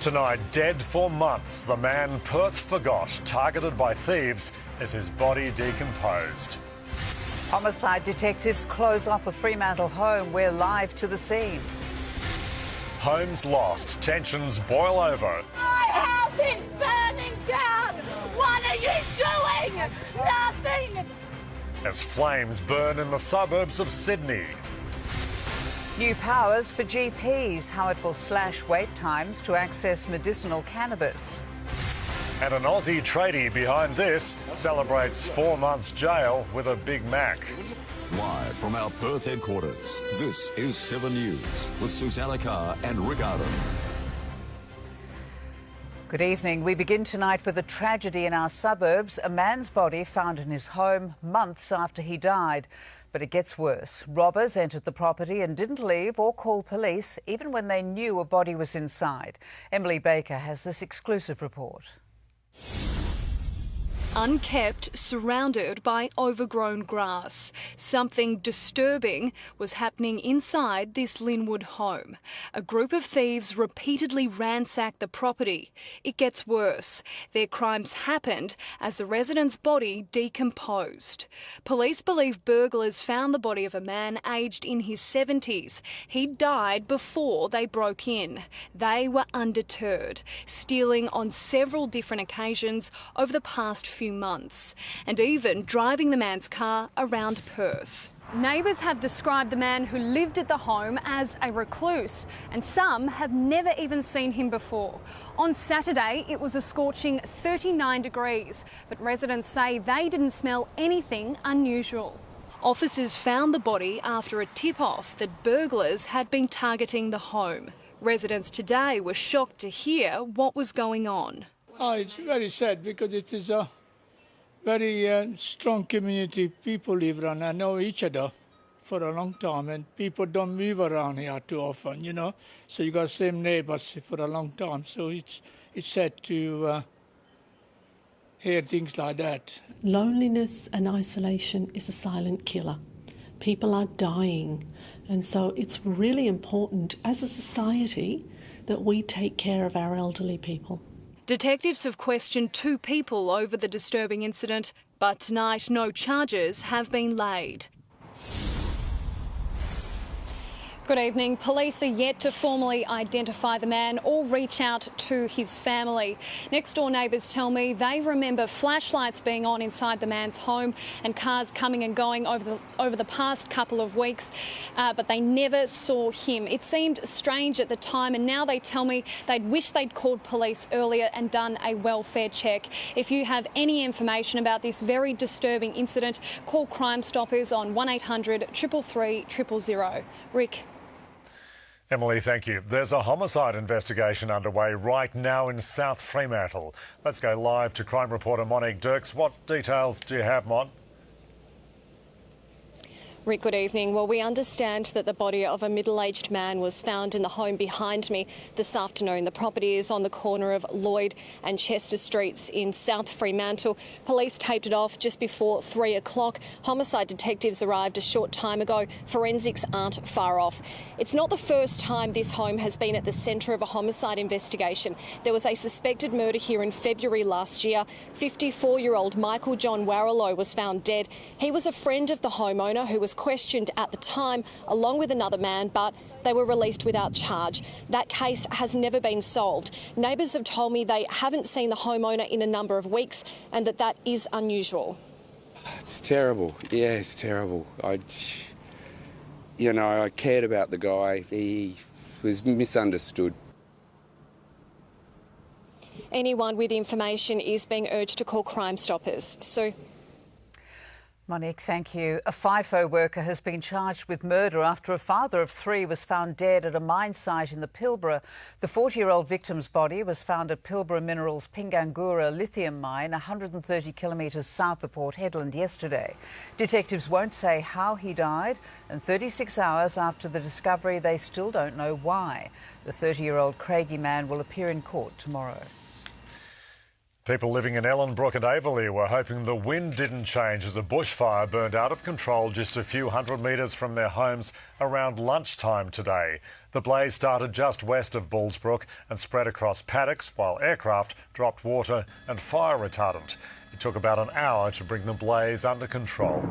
Tonight, dead for months, the man Perth forgot, targeted by thieves as his body decomposed. Homicide detectives close off a Fremantle home. We're live to the scene. Homes lost, tensions boil over. My house is burning down! What are you doing? Nothing! As flames burn in the suburbs of Sydney. New powers for GPs, how it will slash wait times to access medicinal cannabis. And an Aussie tradie behind this celebrates 4 months jail with a Big Mac. Live from our Perth headquarters, this is 7 News with Susanna Carr and Rick Arden. Good evening. We begin tonight with a tragedy in our suburbs. A man's body found in his home months after he died. But it gets worse. Robbers entered the property and didn't leave or call police, even when they knew a body was inside. Emily Baker has this exclusive report. Unkept, surrounded by overgrown grass. Something disturbing was happening inside this Linwood home. A group of thieves repeatedly ransacked the property. It gets worse. Their crimes happened as the resident's body decomposed. Police believe burglars found the body of a man aged in his 70s. He died before they broke in. They were undeterred, stealing on several different occasions over the past few months, and even driving the man's car around Perth. Neighbours have described the man who lived at the home as a recluse, and some have never even seen him before. On Saturday, it was a scorching 39 degrees, but residents say they didn't smell anything unusual. Officers found the body after a tip-off that burglars had been targeting the home. Residents today were shocked to hear what was going on. Oh, it's very sad because it is a very strong community. People live around and know each other for a long time, and people don't move around here too often, you know. So you got same neighbours for a long time. So it's sad to hear things like that. Loneliness and isolation is a silent killer. People are dying, and so it's really important as a society that we take care of our elderly people. Detectives have questioned 2 people over the disturbing incident, but tonight no charges have been laid. Good evening. Police are yet to formally identify the man or reach out to his family. Next door neighbours tell me they remember flashlights being on inside the man's home and cars coming and going over the past couple of weeks, but they never saw him. It seemed strange at the time, and now they tell me they'd wish they'd called police earlier and done a welfare check. If you have any information about this very disturbing incident, call Crime Stoppers on 1800 333 000. Rick. Emily, thank you. There's a homicide investigation underway right now in South Fremantle. Let's go live to crime reporter Monique Dirks. What details do you have, Mon? Rick, good evening. Well, we understand that the body of a middle-aged man was found in the home behind me this afternoon. The property is on the corner of Lloyd and Chester Streets in South Fremantle. Police taped it off just before 3 o'clock. Homicide detectives arrived a short time ago. Forensics aren't far off. It's not the first time this home has been at the centre of a homicide investigation. There was a suspected murder here in February last year. 54-year-old Michael John Warrilow was found dead. He was a friend of the homeowner who was questioned at the time along with another man, but they were released without charge. That case has never been solved. Neighbours have told me they haven't seen the homeowner in a number of weeks and that is unusual. It's terrible. Yeah, it's terrible. I cared about the guy. He was misunderstood. Anyone with information is being urged to call Crime Stoppers. Sue. Monique, thank you. A FIFO worker has been charged with murder after a father of 3 was found dead at a mine site in the Pilbara. The 40-year-old victim's body was found at Pilbara Minerals' Pingangura lithium mine, 130 kilometres south of Port Hedland yesterday. Detectives won't say how he died, and 36 hours after the discovery, they still don't know why. The 30-year-old Craigie man will appear in court tomorrow. People living in Ellenbrook and Averley were hoping the wind didn't change as a bushfire burned out of control just a few hundred metres from their homes around lunchtime today. The blaze started just west of Bullsbrook and spread across paddocks while aircraft dropped water and fire retardant. It took about an hour to bring the blaze under control.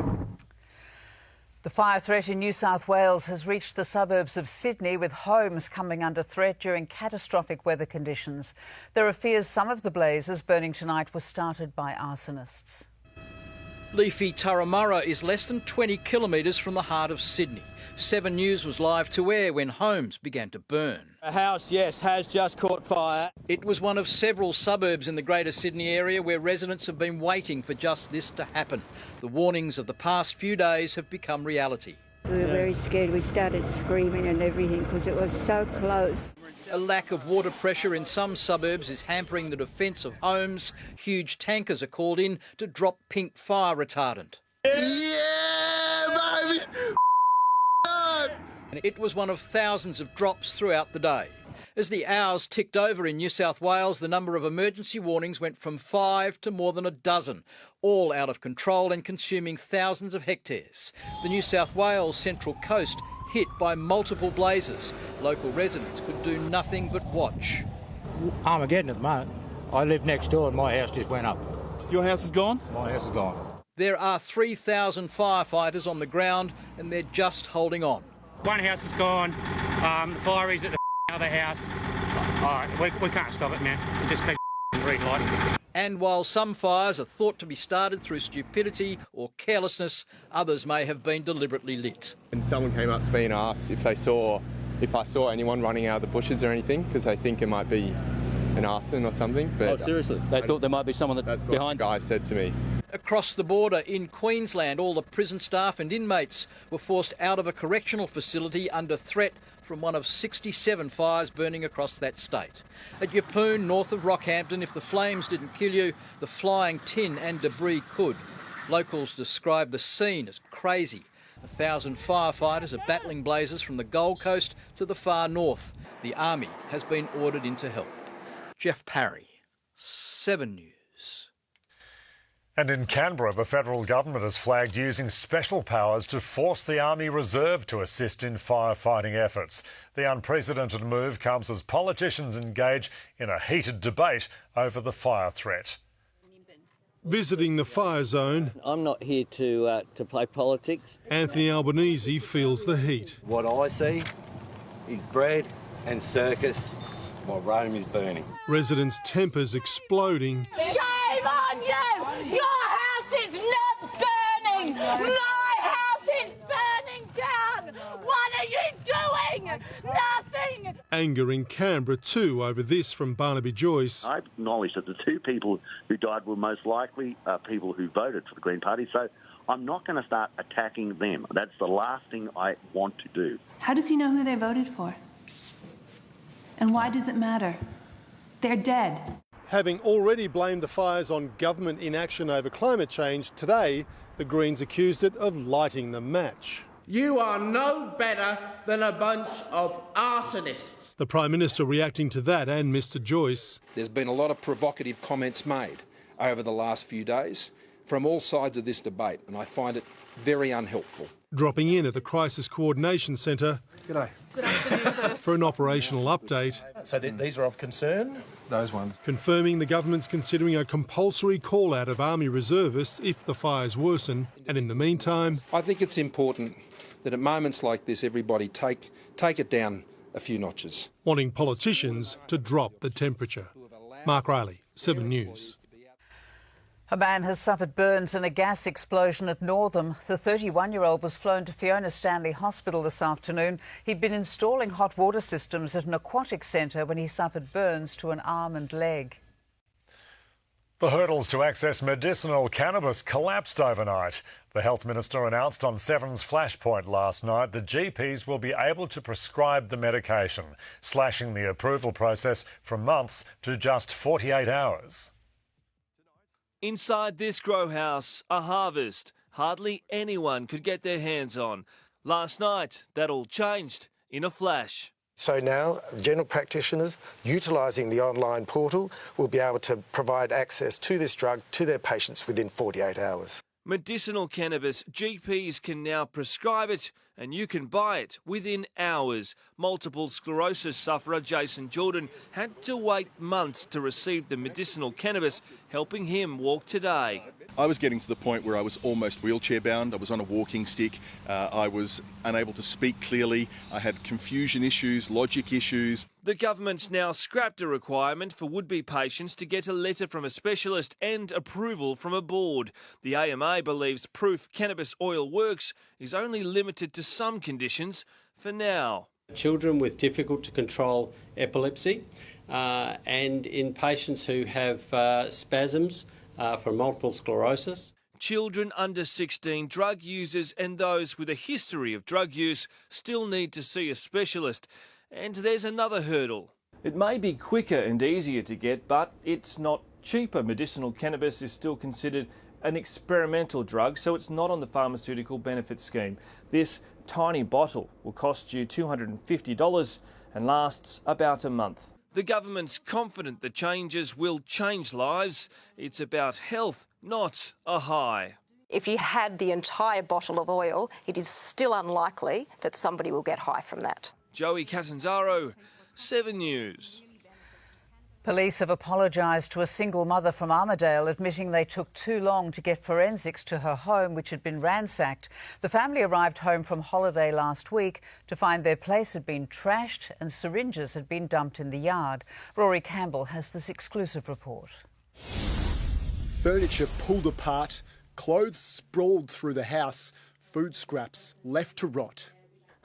The fire threat in New South Wales has reached the suburbs of Sydney, with homes coming under threat during catastrophic weather conditions. There are fears some of the blazes burning tonight were started by arsonists. Leafy Turramurra is less than 20 kilometres from the heart of Sydney. 7 News was live to air when homes began to burn. A house, yes, has just caught fire. It was one of several suburbs in the Greater Sydney area where residents have been waiting for just this to happen. The warnings of the past few days have become reality. We were very scared. We started screaming and everything because it was so close. A lack of water pressure in some suburbs is hampering the defence of homes. Huge tankers are called in to drop pink fire retardant. Yeah, baby! It was one of thousands of drops throughout the day. As the hours ticked over in New South Wales, the number of emergency warnings went from 5 to more than a dozen, all out of control and consuming thousands of hectares. The New South Wales Central Coast hit by multiple blazes. Local residents could do nothing but watch. Armageddon at the moment. I live next door and my house just went up. Your house is gone? My house is gone. There are 3,000 firefighters on the ground and they're just holding on. One house is gone, the fire is at the other house. We can't stop it, man. We just keep relighting it. And while some fires are thought to be started through stupidity or carelessness, others may have been deliberately lit. And someone came up to me and asked if I saw anyone running out of the bushes or anything, because they think it might be an arson or something. But seriously? They thought there might be someone that's behind. What the guy said to me. Across the border in Queensland, all the prison staff and inmates were forced out of a correctional facility under threat from one of 67 fires burning across that state. At Yeppoon, north of Rockhampton, if the flames didn't kill you, the flying tin and debris could. Locals describe the scene as crazy. 1,000 firefighters are battling blazes from the Gold Coast to the far north. The Army has been ordered in to help. Jeff Parry, 7 News. And in Canberra, the federal government has flagged using special powers to force the Army Reserve to assist in firefighting efforts. The unprecedented move comes as politicians engage in a heated debate over the fire threat. Visiting the fire zone, I'm not here to play politics. Anthony Albanese feels the heat. What I see is bread and circus while Rome is burning. Residents' tempers exploding. Shame on you! Your house is not burning! My house is burning down! What are you doing? Nothing! Anger in Canberra too over this from Barnaby Joyce. I acknowledge that the two people who died were most likely people who voted for the Green Party, so I'm not going to start attacking them. That's the last thing I want to do. How does he know who they voted for? And why does it matter? They're dead. Having already blamed the fires on government inaction over climate change, today the Greens accused it of lighting the match. You are no better than a bunch of arsonists. The Prime Minister reacting to that and Mr Joyce. There's been a lot of provocative comments made over the last few days from all sides of this debate, and I find it very unhelpful. Dropping in at the Crisis Coordination Centre. G'day. Good afternoon, sir. For an operational update. So these are of concern? Those ones. Confirming the government's considering a compulsory call-out of Army reservists if the fires worsen. And in the meantime, I think it's important that at moments like this, everybody take it down a few notches. Wanting politicians to drop the temperature. Mark Riley, 7 News. A man has suffered burns in a gas explosion at Northam. The 31-year-old was flown to Fiona Stanley Hospital this afternoon. He'd been installing hot water systems at an aquatic centre when he suffered burns to an arm and leg. The hurdles to access medicinal cannabis collapsed overnight. The Health Minister announced on Seven's Flashpoint last night that GPs will be able to prescribe the medication, slashing the approval process from months to just 48 hours. Inside this grow house, a harvest hardly anyone could get their hands on. Last night, that all changed in a flash. So now general practitioners utilising the online portal will be able to provide access to this drug to their patients within 48 hours. Medicinal cannabis, GPs can now prescribe it and you can buy it within hours. Multiple sclerosis sufferer Jason Jordan had to wait months to receive the medicinal cannabis, helping him walk today. I was getting to the point where I was almost wheelchair bound. I was on a walking stick. I was unable to speak clearly. I had confusion issues, logic issues. The government's now scrapped a requirement for would-be patients to get a letter from a specialist and approval from a board. The AMA believes proof cannabis oil works is only limited to some conditions for now. Children with difficult to control epilepsy and in patients who have spasms from multiple sclerosis. Children under 16, drug users and those with a history of drug use still need to see a specialist. And there's another hurdle. It may be quicker and easier to get, but it's not cheaper. Medicinal cannabis is still considered an experimental drug, so it's not on the pharmaceutical benefit scheme. This tiny bottle will cost you $250 and lasts about a month. The government's confident the changes will change lives. It's about health, not a high. If you had the entire bottle of oil, it is still unlikely that somebody will get high from that. Joey Catanzaro, 7 News. Police have apologised to a single mother from Armidale, admitting they took too long to get forensics to her home, which had been ransacked. The family arrived home from holiday last week to find their place had been trashed and syringes had been dumped in the yard. Rory Campbell has this exclusive report. Furniture pulled apart, clothes sprawled through the house, food scraps left to rot.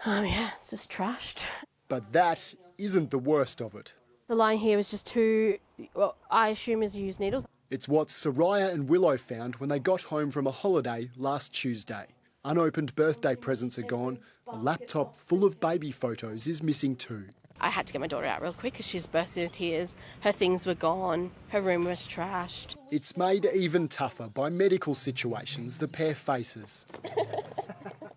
Oh yeah, it's just trashed. But that isn't the worst of it. The line here was just too, well, I assume is used needles. It's what Soraya and Willow found when they got home from a holiday last Tuesday. Unopened birthday presents are gone. A laptop full of baby photos is missing too. I had to get my daughter out real quick because she's burst into tears. Her things were gone. Her room was trashed. It's made even tougher by medical situations the pair faces.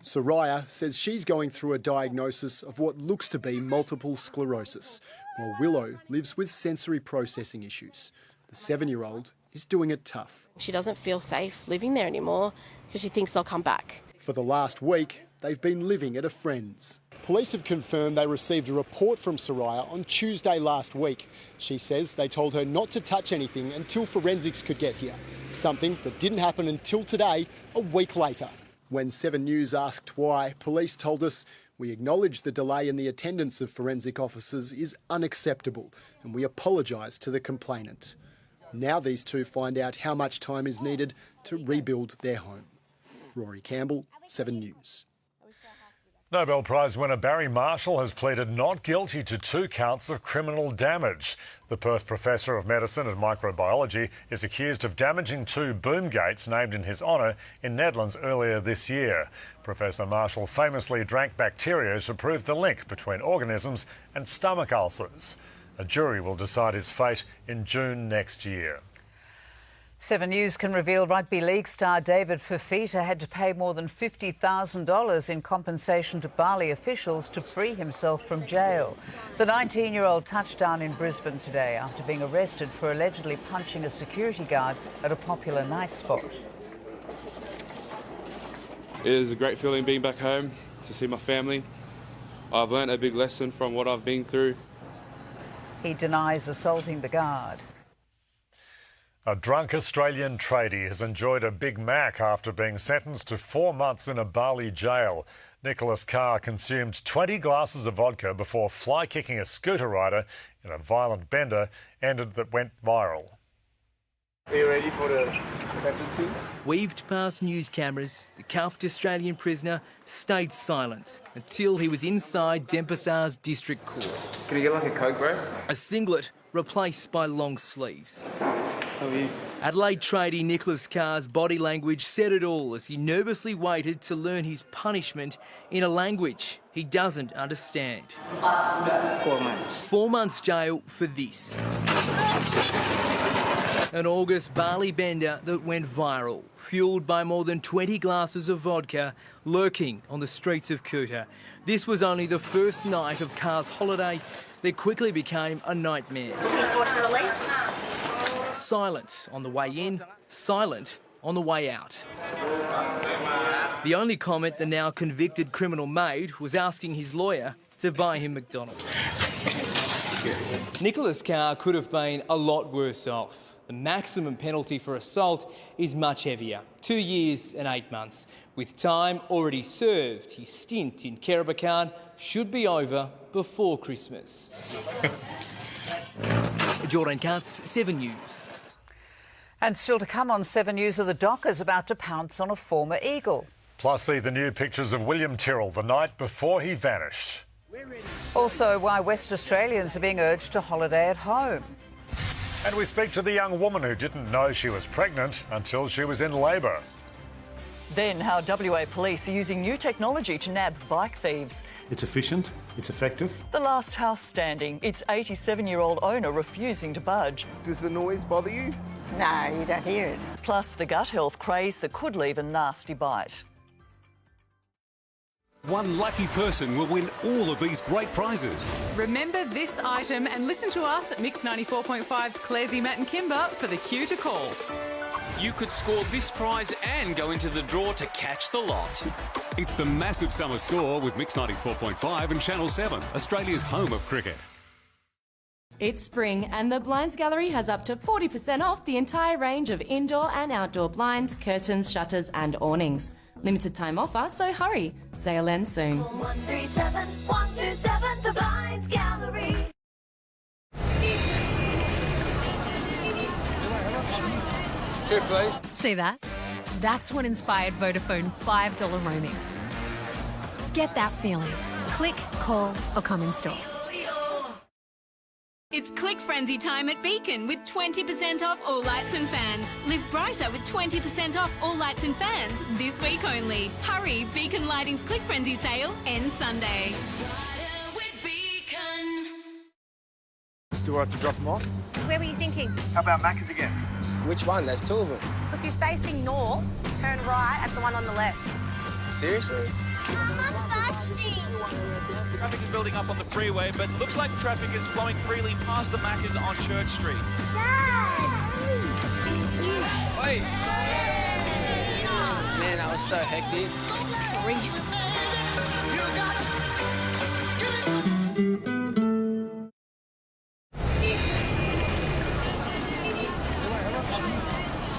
Soraya says she's going through a diagnosis of what looks to be multiple sclerosis, while Willow lives with sensory processing issues. The 7-year-old is doing it tough. She doesn't feel safe living there anymore because she thinks they'll come back. For the last week, they've been living at a friend's. Police have confirmed they received a report from Soraya on Tuesday last week. She says they told her not to touch anything until forensics could get here, something that didn't happen until today, a week later. When 7 News asked why, police told us, "We acknowledge the delay in the attendance of forensic officers is unacceptable and we apologise to the complainant." Now these two find out how much time is needed to rebuild their home. Rory Campbell, 7 News. Nobel Prize winner Barry Marshall has pleaded not guilty to 2 counts of criminal damage. The Perth professor of medicine and microbiology is accused of damaging 2 boom gates named in his honour in Netherlands earlier this year. Professor Marshall famously drank bacteria to prove the link between organisms and stomach ulcers. A jury will decide his fate in June next year. 7 News can reveal rugby league star David Fifita had to pay more than $50,000 in compensation to Bali officials to free himself from jail. The 19-year-old touched down in Brisbane today after being arrested for allegedly punching a security guard at a popular night spot. It is a great feeling being back home to see my family. I've learnt a big lesson from what I've been through. He denies assaulting the guard. A drunk Australian tradie has enjoyed a Big Mac after being sentenced to 4 months in a Bali jail. Nicholas Carr consumed 20 glasses of vodka before fly-kicking a scooter rider in a violent bender that went viral. Are you ready for the sentencing? Weaved past news cameras, the cuffed Australian prisoner stayed silent until he was inside Denpasar's district court. Can you get like a Coke, bro? A singlet replaced by long sleeves. Adelaide tradie Nicholas Carr's body language said it all as he nervously waited to learn his punishment in a language he doesn't understand. 4 months. 4 months jail for this. An August Bali bender that went viral, fuelled by more than 20 glasses of vodka lurking on the streets of Kuta. This was only the first night of Car's holiday that quickly became a nightmare. Silent on the way in, silent on the way out. The only comment the now convicted criminal made was asking his lawyer to buy him McDonald's. Nicholas Carr could have been a lot worse off. The maximum penalty for assault is much heavier, 2 years and 8 months. With time already served, his stint in Kerabakan should be over before Christmas. Jordan Katz, 7 News. And still to come on 7 News, are the Dockers about to pounce on a former Eagle? Plus, see the new pictures of William Tyrrell the night before he vanished. Also, why West Australians are being urged to holiday at home. And we speak to the young woman who didn't know she was pregnant until she was in labour. Then how WA police are using new technology to nab bike thieves. It's efficient, it's effective. The last house standing, its 87-year-old owner refusing to budge. Does the noise bother you? No, you don't hear it. Plus the gut health craze that could leave a nasty bite. One lucky person will win all of these great prizes. Remember this item and listen to us at Mix 94.5's Claresy, Matt and Kimber for the cue to call. You could score this prize and go into the draw to catch the lot. It's the massive summer score with Mix 94.5 and Channel 7, Australia's home of cricket. It's spring and the Blinds Gallery has up to 40% off the entire range of indoor and outdoor blinds, curtains, shutters and awnings. Limited time offer, so hurry. Sale ends soon. 137 127, the Blinds Gallery. Two, please. See that? That's what inspired Vodafone $5 roaming. Get that feeling. Click, call or come in store. It's Click Frenzy time at Beacon with 20% off all lights and fans. Live brighter with 20% off all lights and fans this week only. Hurry, Beacon Lighting's Click Frenzy sale ends Sunday. Still right to drop them off? Where were you thinking? How about Macca's again? Which one? There's two of them. If you're facing north, turn right at the one on the left. Seriously? Traffic is building up on the freeway, but looks like traffic is flowing freely past the Maccas on Church Street. Wait! Man, that was so hectic.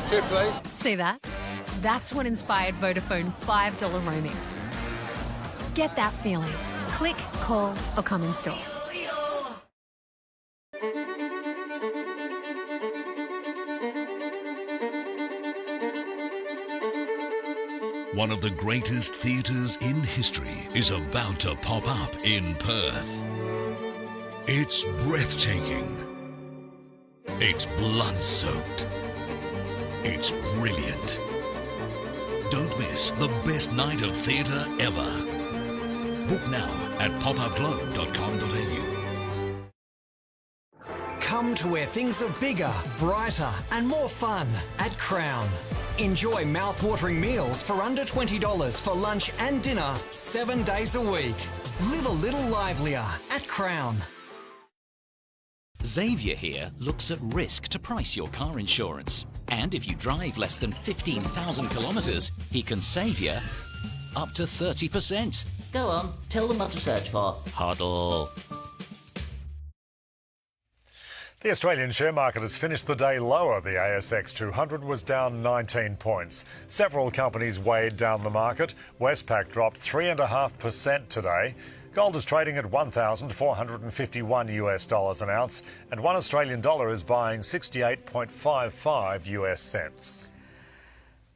Two, please. See that? That's what inspired Vodafone $5 roaming. Get that feeling. Click, call or come in store. One of the greatest theatres in history is about to pop up in Perth. It's breathtaking. It's blood-soaked. It's brilliant. Don't miss the best night of theatre ever. Book now at popupglow.com.au. Come to where things are bigger, brighter and more fun at Crown. Enjoy mouth-watering meals for under $20 for lunch and dinner 7 days a week. Live a little livelier at Crown. Xavier here looks at risk to price your car insurance. And if you drive less than 15,000 kilometres, he can save you up to 30%. Go on, tell them what to search for. Huddle. The Australian share market has finished the day lower. The ASX 200 was down 19 points. Several companies weighed down the market. Westpac dropped 3.5% today. Gold is trading at $1,451 an ounce, and one Australian dollar is buying 68.55 US cents.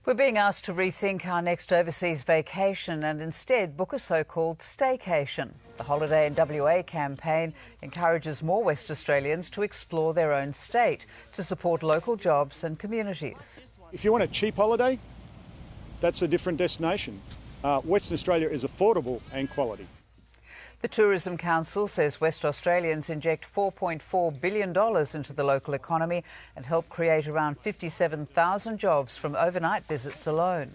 We're being asked to rethink our next overseas vacation and instead book a so-called staycation. The Holiday in WA campaign encourages more West Australians to explore their own state to support local jobs and communities. If you want a cheap holiday, that's a different destination. Western Australia is affordable and quality. The Tourism Council says West Australians inject $4.4 billion into the local economy and help create around 57,000 jobs from overnight visits alone.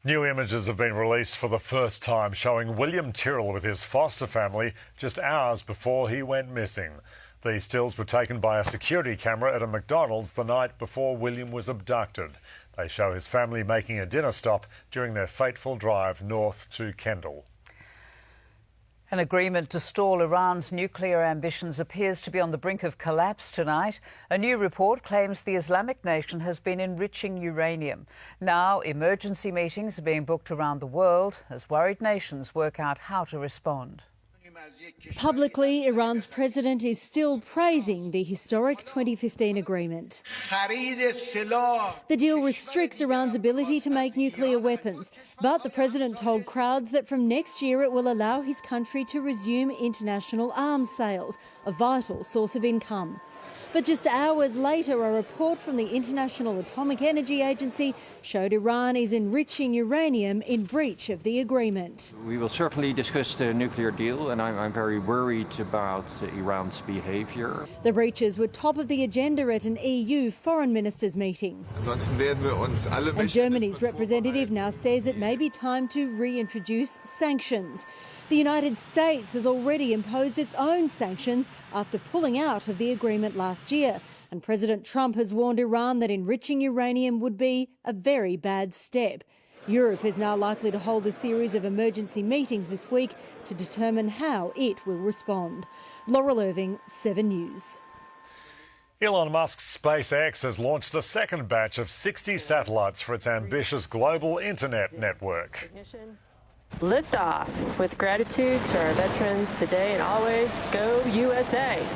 New images have been released for the first time showing William Tyrrell with his foster family just hours before he went missing. These stills were taken by a security camera at a McDonald's the night before William was abducted. They show his family making a dinner stop during their fateful drive north to Kendall. An agreement to stall Iran's nuclear ambitions appears to be on the brink of collapse tonight. A new report claims the Islamic nation has been enriching uranium. Now, emergency meetings are being booked around the world as worried nations work out how to respond. Publicly, Iran's president is still praising the historic 2015 agreement. The deal restricts Iran's ability to make nuclear weapons, but the president told crowds that from next year it will allow his country to resume international arms sales, a vital source of income. But just hours later, a report from the International Atomic Energy Agency showed Iran is enriching uranium in breach of the agreement. We will certainly discuss the nuclear deal, and I'm very worried about Iran's behaviour. The breaches were top of the agenda at an EU foreign ministers meeting. And Germany's representative now says it may be time to reintroduce sanctions. The United States has already imposed its own sanctions after pulling out of the agreement last year. And President Trump has warned Iran that enriching uranium would be a very bad step. Europe is now likely to hold a series of emergency meetings this week to determine how it will respond. Laurel Irving, 7 News. Elon Musk's SpaceX has launched a second batch of 60 satellites for its ambitious global internet network. Liftoff with gratitude to our veterans today and always. Go USA!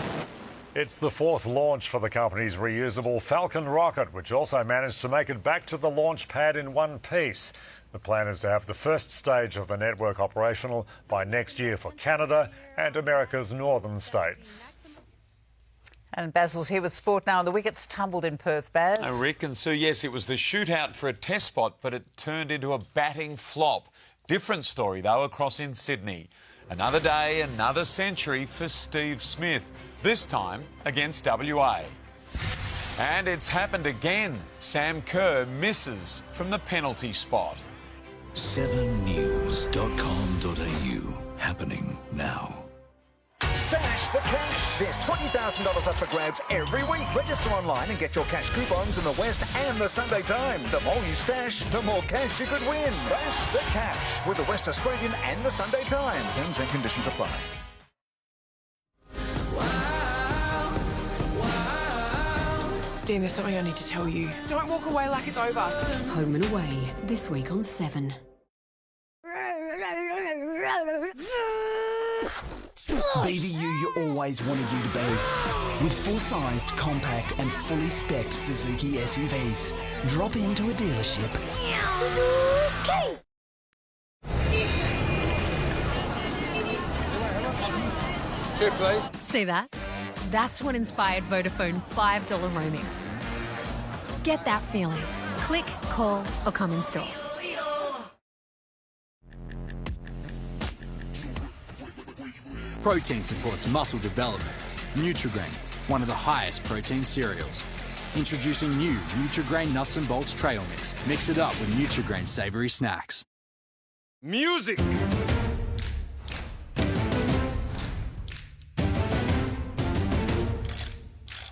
It's the fourth launch for the company's reusable Falcon rocket, which also managed to make it back to the launch pad in one piece. The plan is to have the first stage of the network operational by next year for Canada and America's northern states. And Basil's here with sport now. The wickets tumbled in Perth, Baz. I reckon so, yes. It was the shootout for a test spot, but it turned into a batting flop. Different story, though, across in Sydney. Another day, another century for Steve Smith, this time against WA. And it's happened again. Sam Kerr misses from the penalty spot. 7news.com.au. Happening now. Stash the cash. There's $20,000 up for grabs every week. Register online and get your cash coupons in the West and the Sunday Times. The more you stash, the more cash you could win. Stash the cash with the West Australian and the Sunday Times. Terms and conditions apply. Dean, there's something I need to tell you. Don't walk away like it's over. Home and Away, this week on 7. Be the you always wanted you to be. With full-sized, compact and fully spec'd Suzuki SUVs. Drop into a dealership. Suzuki! Cheers, please. See that? That's what inspired Vodafone $5 roaming. Get that feeling. Click, call or come in store. Protein supports muscle development. Nutrigrain, one of the highest protein cereals. Introducing new Nutrigrain Nuts and Bolts Trail Mix. Mix it up with Nutrigrain savoury snacks. Music!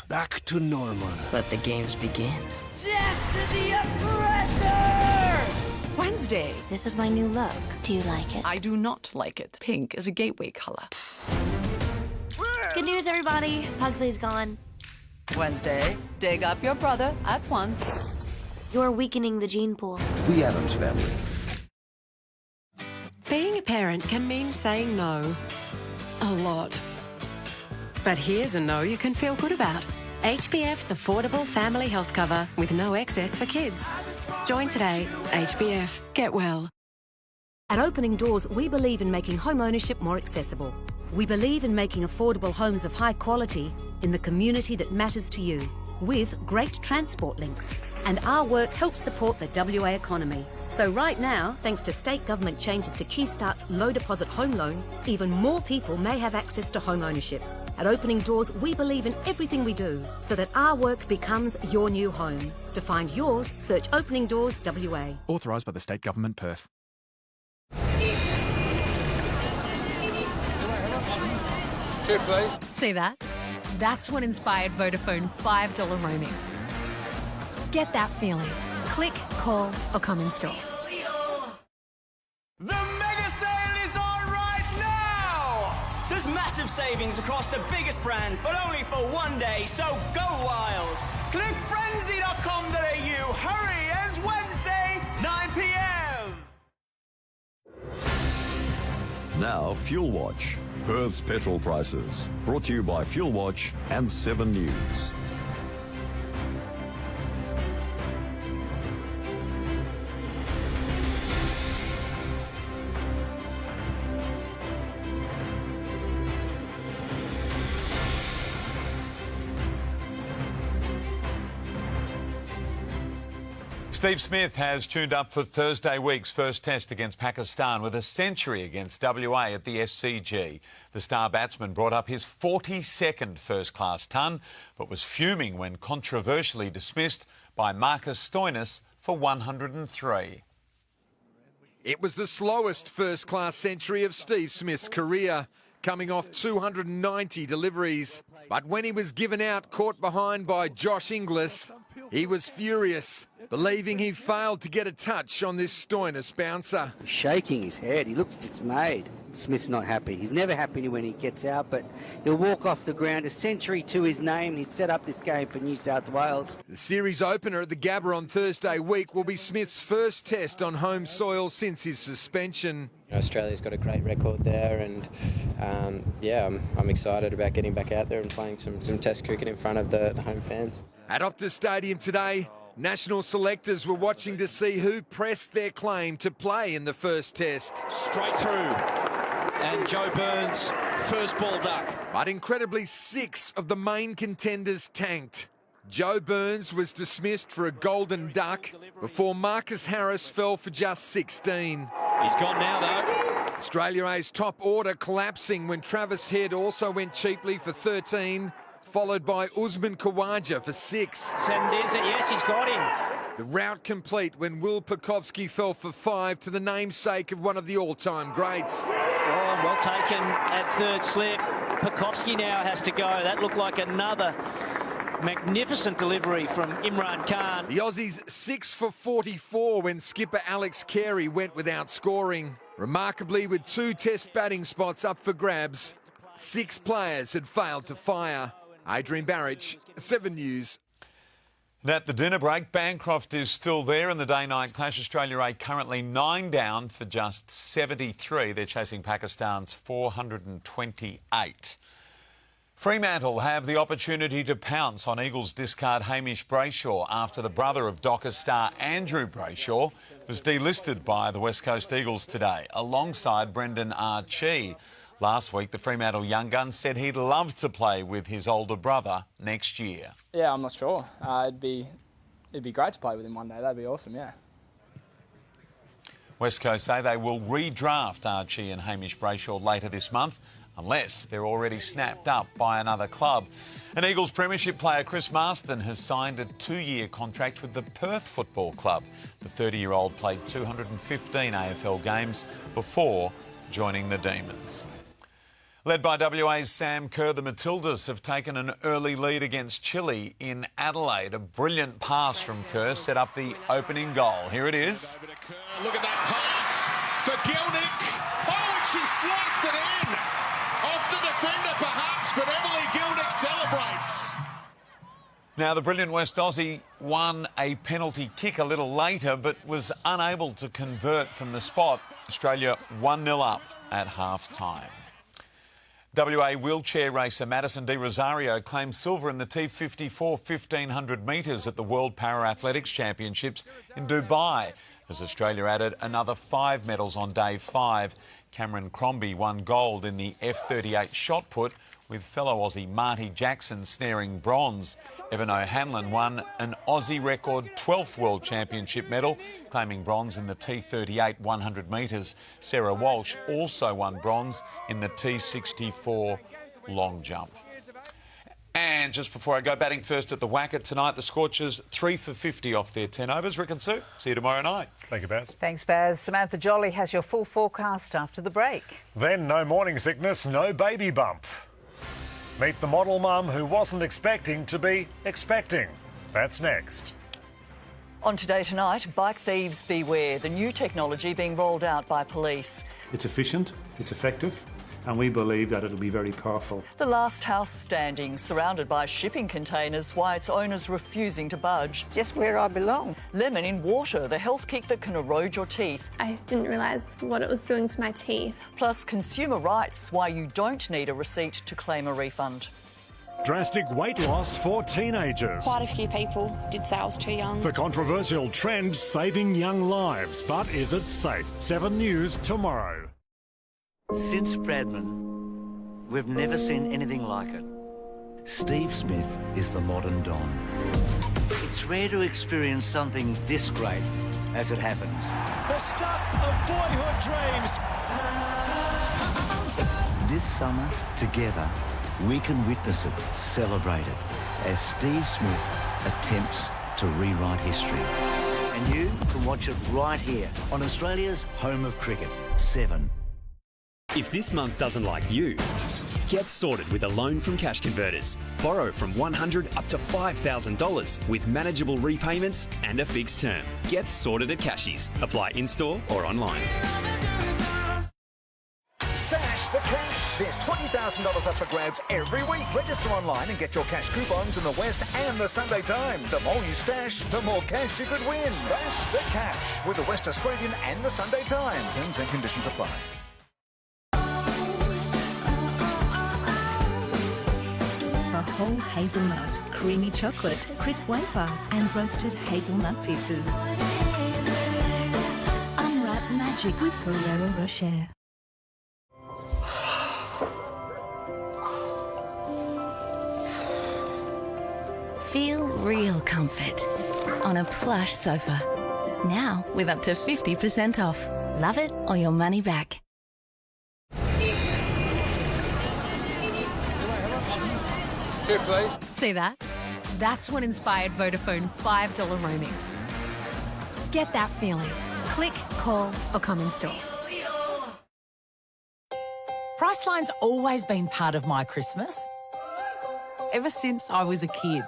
Back to normal. Let the games begin. Death to the oppressor! Wednesday. This is my new look. Do you like it? I do not like it. Pink is a gateway colour. Good news, everybody. Pugsley's gone. Wednesday. Dig up your brother at once. You're weakening the gene pool. The Addams Family. Being a parent can mean saying no. A lot. But here's a no you can feel good about. HBF's affordable family health cover with no excess for kids. Join today. HBF. Get well. At Opening Doors, we believe in making home ownership more accessible. We believe in making affordable homes of high quality in the community that matters to you. with great transport links. And our work helps support the WA economy. So right now, thanks to state government changes to Keystart's low deposit home loan, even more people may have access to home ownership. At Opening Doors, we believe in everything we do so that our work becomes your new home. To find yours, search Opening Doors WA. Authorised by the State Government, Perth. Two, please. See that? That's what inspired Vodafone $5 roaming. Get that feeling. Click, call, or come in store. The mega sale is on right now! There's massive savings across the biggest brands, but only for one day, so go wild! Click frenzy.com.au. Hurry, ends Wednesday, 9 p.m. Now, Fuel Watch, Perth's petrol prices. Brought to you by Fuel Watch and 7 News. Steve Smith has tuned up for Thursday week's first test against Pakistan with a century against WA at the SCG. The star batsman brought up his 42nd first-class ton, but was fuming when controversially dismissed by Marcus Stoinis for 103. It was the slowest first-class century of Steve Smith's career, coming off 290 deliveries. But when he was given out, caught behind by Josh Inglis, he was furious, believing he failed to get a touch on this Stoinis bouncer. He's shaking his head. He looks dismayed. Smith's not happy. He's never happy when he gets out, but he'll walk off the ground. A century to his name. He's set up this game for New South Wales. The series opener at the Gabba on Thursday week will be Smith's first test on home soil since his suspension. Australia's got a great record there, and I'm excited about getting back out there and playing some test cricket in front of the home fans. At Optus Stadium today, national selectors were watching to see who pressed their claim to play in the first test. Straight through, and Joe Burns, first ball duck. But incredibly, 6 of the main contenders tanked. Joe Burns was dismissed for a golden duck before Marcus Harris fell for just 16. He's gone now, though. Australia A's top order collapsing when Travis Head also went cheaply for 13, followed by Usman Khawaja for 6. And is it? Yes, he's got him. The rout complete when Will Pukovski fell for 5 to the namesake of one of the all-time greats. Oh, well taken at third slip. Pukovski now has to go. That looked like another magnificent delivery from Imran Khan. The Aussies 6 for 44 when skipper Alex Carey went without scoring. Remarkably, with 2 test batting spots up for grabs, 6 players had failed to fire. Adrian Barrich, 7 News. And at the dinner break, Bancroft is still there in the day-night clash. Australia A currently 9 down for just 73. They're chasing Pakistan's 428. Fremantle have the opportunity to pounce on Eagles discard Hamish Brayshaw after the brother of Docker star Andrew Brayshaw was delisted by the West Coast Eagles today, alongside Brendan Archie. Last week, the Fremantle young gun said he'd love to play with his older brother next year. Yeah, I'm not sure. It'd be great to play with him one day. That'd be awesome, yeah. West Coast say they will redraft Archie and Hamish Brayshaw later this month, unless they're already snapped up by another club. An Eagles premiership player, Chris Marston, has signed a 2-year contract with the Perth Football Club. The 30-year-old played 215 AFL games before joining the Demons. Led by WA's Sam Kerr, the Matildas have taken an early lead against Chile in Adelaide. A brilliant pass from Kerr set up the opening goal. Here it is. Look at that pass for Gilnick. Oh, and she sliced it in. Off the defender perhaps, but Emily Gilnick celebrates. Now, the brilliant West Aussie won a penalty kick a little later, but was unable to convert from the spot. Australia 1-0 up at half-time. WA wheelchair racer Madison Di Rosario claimed silver in the T54 1500 metres at the World Para-Athletics Championships in Dubai, as Australia added another 5 medals on day 5. Cameron Crombie won gold in the F38 shot put, with fellow Aussie Marty Jackson snaring bronze. Evan O'Hanlon won an Aussie record 12th World Championship medal, claiming bronze in the T38 100 metres. Sarah Walsh also won bronze in the T64 long jump. And just before I go, batting first at the Wacker tonight, the Scorchers 3 for 50 off their 10 overs. Rick and Sue, see you tomorrow night. Thank you, Baz. Thanks, Baz. Samantha Jolly has your full forecast after the break. Then no morning sickness, no baby bump. Meet the model mum who wasn't expecting to be expecting. That's next. On Today Tonight, bike thieves beware, the new technology being rolled out by police. It's efficient, it's effective, and we believe that it'll be very powerful. The last house standing, surrounded by shipping containers, why its owners refusing to budge. Just where I belong. Lemon in water, the health kick that can erode your teeth. I didn't realise what it was doing to my teeth. Plus consumer rights, why you don't need a receipt to claim a refund. Drastic weight loss for teenagers. Quite a few people did say I was too young. The controversial trend saving young lives, but is it safe? 7 News tomorrow. Since Bradman, we've never seen anything like it. Steve Smith is the modern Don. It's rare to experience something this great as it happens. The stuff of boyhood dreams. This summer, together, we can witness it, celebrate it, as Steve Smith attempts to rewrite history. And you can watch it right here on Australia's home of cricket, 7. If this month doesn't like you, get sorted with a loan from Cash Converters. Borrow from $100 up to $5,000 with manageable repayments and a fixed term. Get sorted at Cashies. Apply in-store or online. Stash the cash. There's $20,000 up for grabs every week. Register online and get your cash coupons in the West and the Sunday Times. The more you stash, the more cash you could win. Stash the cash with the West Australian and the Sunday Times. Terms and conditions apply. A whole hazelnut, creamy chocolate, crisp wafer and roasted hazelnut pieces. Unwrap magic with Ferrero Rocher. Feel real comfort on a plush sofa. Now with up to 50% off. Love it or your money back. Two, please. See that? That's what inspired Vodafone $5 roaming. Get that feeling. Click, call, or come in store. Priceline's always been part of my Christmas, ever since I was a kid.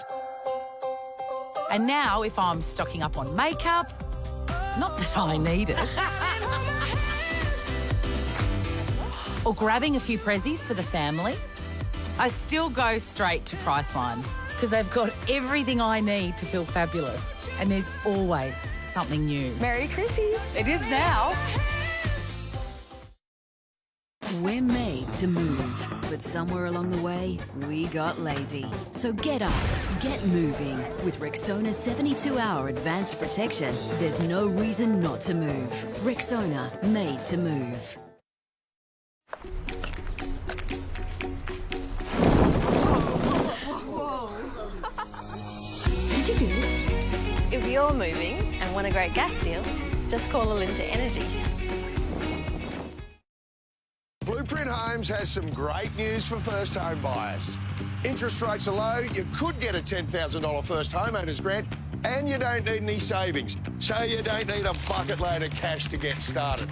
And now, if I'm stocking up on makeup, not that I need it, or grabbing a few prezzies for the family, I still go straight to Priceline because they've got everything I need to feel fabulous. And there's always something new. Merry Christmas. It is now. We're made to move, but somewhere along the way, we got lazy. So get up, get moving. With Rexona 72-hour advanced protection, there's no reason not to move. Rexona, made to move. Did you do this? If you're moving and want a great gas deal, just call Alinta Energy. Blueprint Homes has some great news for first home buyers. Interest rates are low, you could get a $10,000 first homeowners grant, and you don't need any savings, so you don't need a bucket load of cash to get started.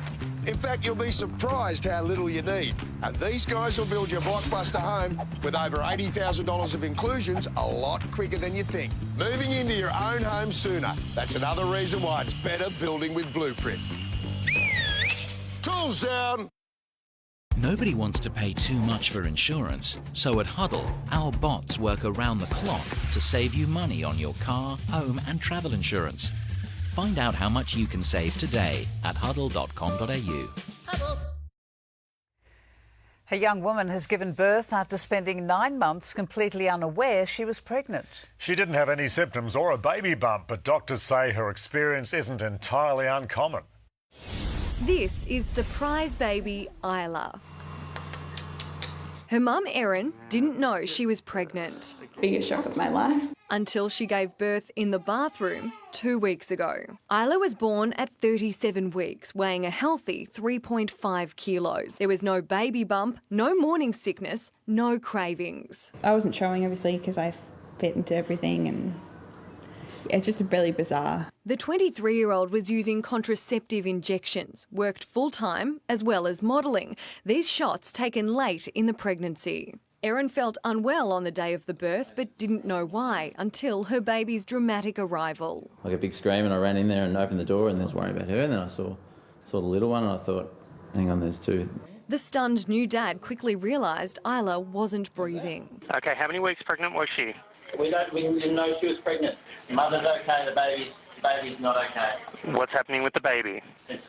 In fact, you'll be surprised how little you need. And these guys will build your blockbuster home with over $80,000 of inclusions a lot quicker than you think. Moving into your own home sooner. That's another reason why it's better building with Blueprint. Tools down. Nobody wants to pay too much for insurance, so at Huddle, our bots work around the clock to save you money on your car, home and travel insurance. Find out how much you can save today at huddle.com.au. A young woman has given birth after spending 9 months completely unaware she was pregnant. She didn't have any symptoms or a baby bump, but doctors say her experience isn't entirely uncommon. This is surprise baby Isla. Her mum, Erin, didn't know she was pregnant. Biggest shock of my life. Until she gave birth in the bathroom 2 weeks ago. Isla was born at 37 weeks, weighing a healthy 3.5 kilos. There was no baby bump, no morning sickness, no cravings. I wasn't showing, obviously, because I fit into everything, and it's just really bizarre. The 23-year-old was using contraceptive injections, worked full-time as well as modelling. These shots taken late in the pregnancy. Erin felt unwell on the day of the birth but didn't know why until her baby's dramatic arrival. Like a big scream, and I ran in there and opened the door and I was worrying about her, and then I saw the little one and I thought, hang on, there's two. The stunned new dad quickly realised Isla wasn't breathing. Okay, how many weeks pregnant was she? We didn't know she was pregnant. Mother's okay, the baby's not okay. What's happening with the baby? It's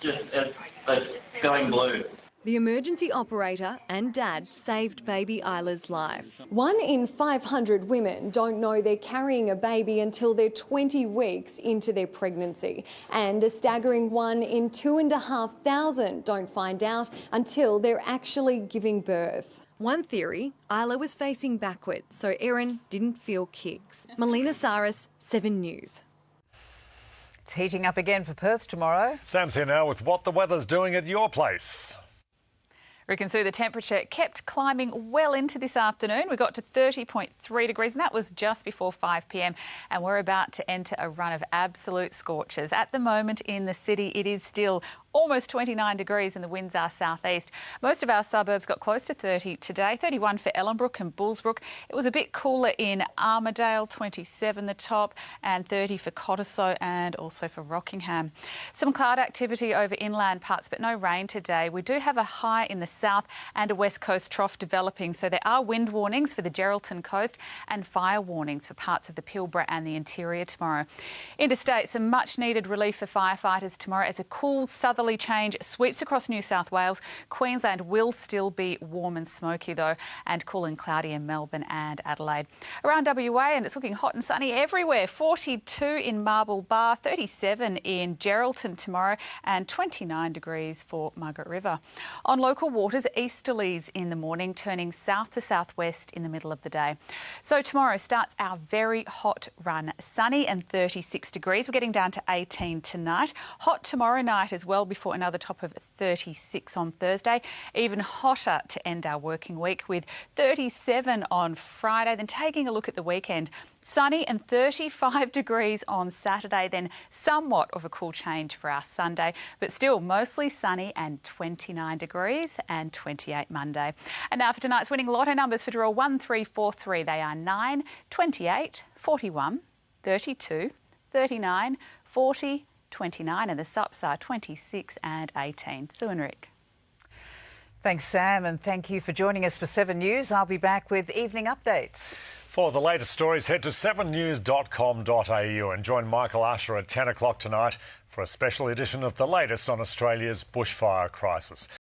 going blue. The emergency operator and dad saved baby Isla's life. 1 in 500 women don't know they're carrying a baby until they're 20 weeks into their pregnancy. And a staggering 1 in 2,500 don't find out until they're actually giving birth. One theory, Isla was facing backwards, so Erin didn't feel kicks. Melina Saris, 7 News. It's heating up again for Perth tomorrow. Sam's here now with what the weather's doing at your place. Rick and Sue, the temperature kept climbing well into this afternoon. We got to 30.3 degrees, and that was just before 5 p.m. And we're about to enter a run of absolute scorchers. At the moment in the city, it is still almost 29 degrees and the winds are southeast. Most of our suburbs got close to 30 today, 31 for Ellenbrook and Bullsbrook. It was a bit cooler in Armidale, 27 the top, and 30 for Cottesloe and also for Rockingham. Some cloud activity over inland parts, but no rain today. We do have a high in the south and a west coast trough developing, so there are wind warnings for the Geraldton coast and fire warnings for parts of the Pilbara and the interior tomorrow. Interstate, some much needed relief for firefighters tomorrow as a cool southerly change sweeps across New South Wales. Queensland will still be warm and smoky though, and cool and cloudy in Melbourne and Adelaide. Around WA, and it's looking hot and sunny everywhere. 42 in Marble Bar, 37 in Geraldton tomorrow, and 29 degrees for Margaret River. On local waters, easterlies in the morning, turning south to southwest in the middle of the day. So tomorrow starts our very hot run. Sunny and 36 degrees. We're getting down to 18 tonight. Hot tomorrow night as well, before another top of 36 on Thursday. Even hotter to end our working week with 37 on Friday. Then taking a look at the weekend, sunny and 35 degrees on Saturday, then somewhat of a cool change for our Sunday, but still mostly sunny and 29 degrees and 28 Monday. And now for tonight's winning lotto numbers for draw 1343. They are 9, 28, 41, 32, 39, 40, 29, and the sups are 26 and 18. Sue and Rick. Thanks, Sam, and thank you for joining us for 7 News. I'll be back with evening updates. For the latest stories, head to 7news.com.au and join Michael Usher at 10 o'clock tonight for a special edition of the latest on Australia's bushfire crisis.